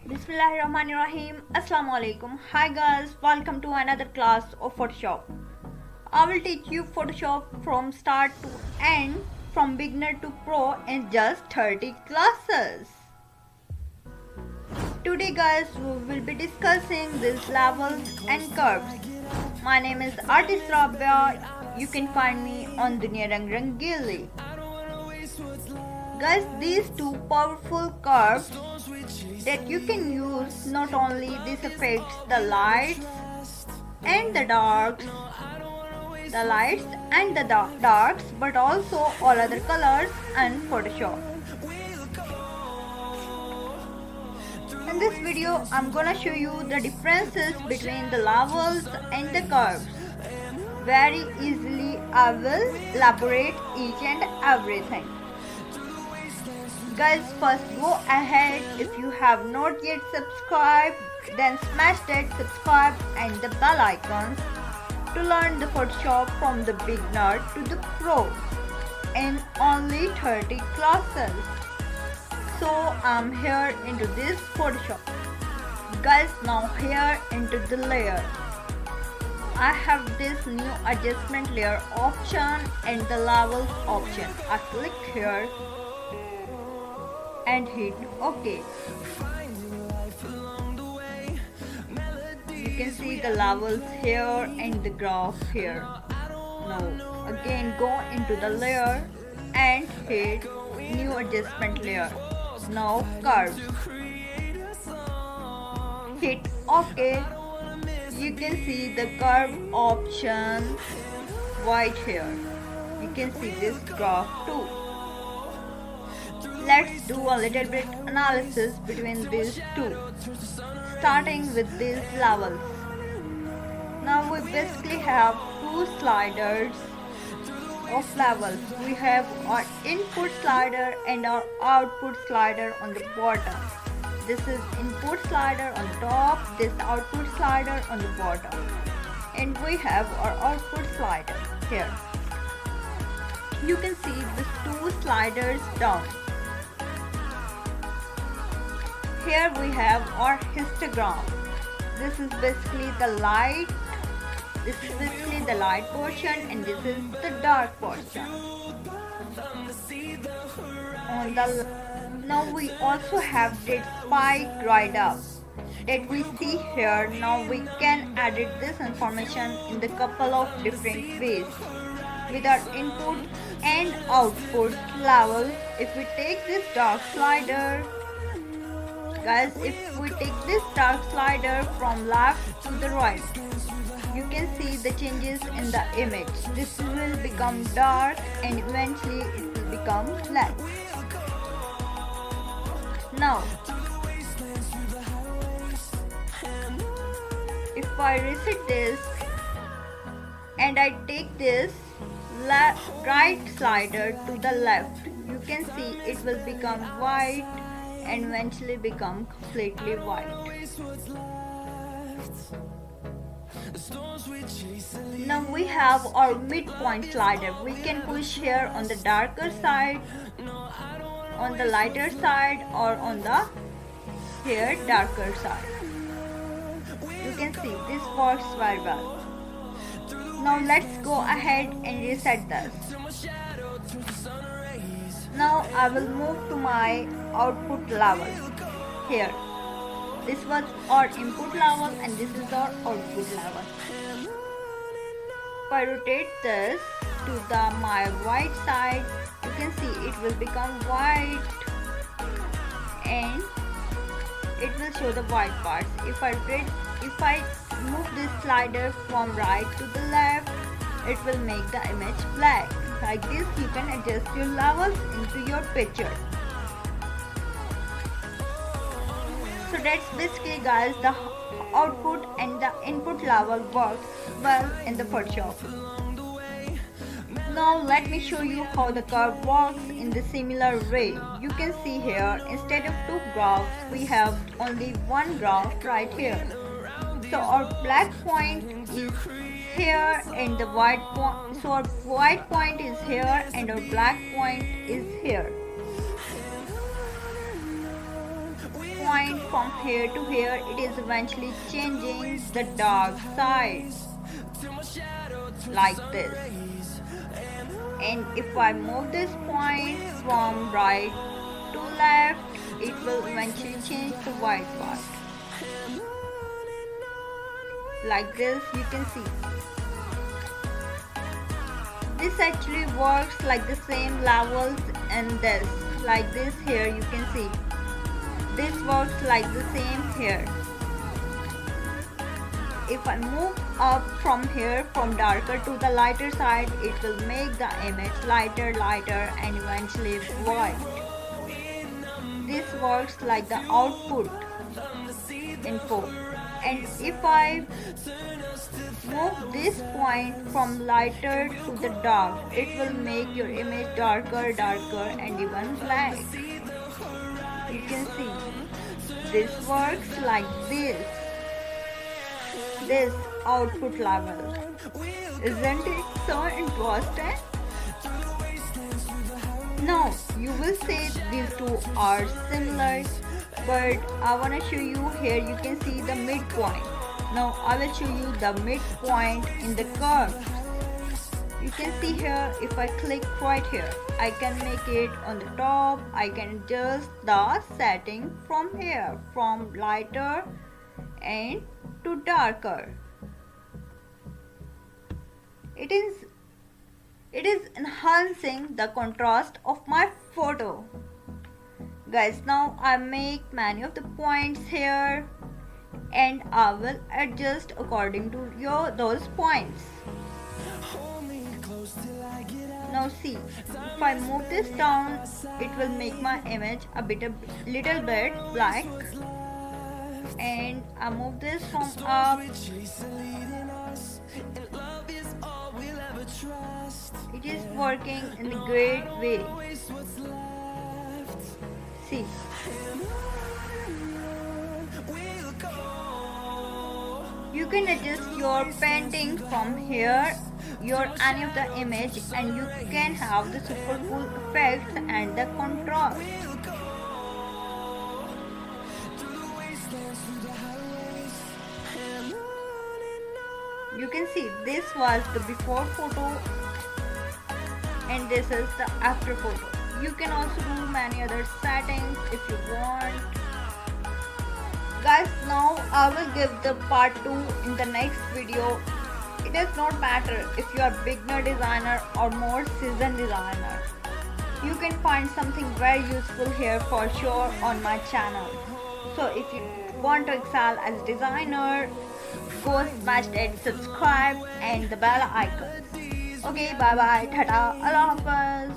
Bismillahirrahmanirrahim. Assalamu alaikum. Hi guys, welcome to another class of Photoshop. I will teach you Photoshop from start to end, from beginner to pro in just 30 classes. Today guys, we will be discussing these levels and curves. My name is artist Rabia. You can find me on dunia.rang.rangeli. Guys, these two powerful curves that you can use, not only this affects the lights and the darks, but also all other colors and Photoshop. In this video, I'm gonna show you the differences between the levels and the curves. Very easily, I will elaborate each and everything. Guys, first go ahead, if you have not yet subscribed, then smash that subscribe and the bell icons to learn the Photoshop from the beginner to the pro in only 30 classes. So I'm here into this Photoshop. Guys, now here into the layer. I have this new adjustment layer option and the levels option. I click here and hit OK. You can see the levels here and the graph here. Now again go into the layer and hit new adjustment layer. Now curves. Hit OK. You can see the curve option white here. You can see this graph too. Let's do a little bit analysis between these two, starting with these levels. Now we basically have two sliders of levels. We have our input slider and our output slider on the bottom. This is input slider on the top, this output slider on the bottom. And we have our output slider here. You can see these two sliders down. Here we have our histogram. This is basically the light. This is basically the light portion and this is the dark portion. Now we also have that spike right up that we see here. Now we can edit this information in the couple of different ways with our input and output levels. If we take this dark slider, guys, if we take this dark slider from left to the right, you can see the changes in the image. This will become dark and eventually it will become black. Now, if I reset this and I take this right slider to the left, you can see it will become white and eventually become completely white. Now we have our midpoint slider. We can push here on the darker side, on the lighter side, or on the here darker side. You can see this works very well. Now let's go ahead and reset this. Now I will move to my output level here. This was our input level and this is our output level. If I rotate this to my white side, you can see it will become white and it will show the white parts. If I move this slider from right to the left, it will make the image black. Like this, you can adjust your levels into your picture. So that's basically, guys, the output and the input level works well in the Photoshop. Now let me show you how the curve works in the similar way. You can see here, instead of two graphs, we have only one graph right here. So our black point is here and the white point. So our white point is here and our black point is here. Point from here to here, it is eventually changing the dark side like this. And if I move this point from right to left, it will eventually change the white part. Like this, you can see. This actually works like the same levels and this. Like this here, you can see. This works like the same here. If I move up from here, from darker to the lighter side, it will make the image lighter and eventually white. This works like the output info. And if I move this point from lighter to the dark, it will make your image darker and even black. You can see this works like this output level. Isn't it so interesting? Now you will say these two are similar, but I want to show you here. You can see the midpoint. Now I will show you the midpoint in the curve. You can see here, if I click right here, I can make it on the top. I can adjust the setting from here, from lighter and to darker. It is enhancing the contrast of my photo. Guys, now I make many of the points here and I will adjust according to those points. Now see, if I move this down, it will make my image little bit black. And I move this from up. It is working in a great way. See. You can adjust your painting from here, any of the image, and you can have the super cool effects and the contrast. You can see this was the before photo and this is the after photo. You can also do many other settings if you want. Guys, now I will give the part 2 in the next video. It does not matter if you are beginner designer or more seasoned designer. You can find something very useful here for sure on my channel. So if you want to excel as a designer, go smash that subscribe and the bell icon. Okay, bye bye, tata, Allah Hafiz.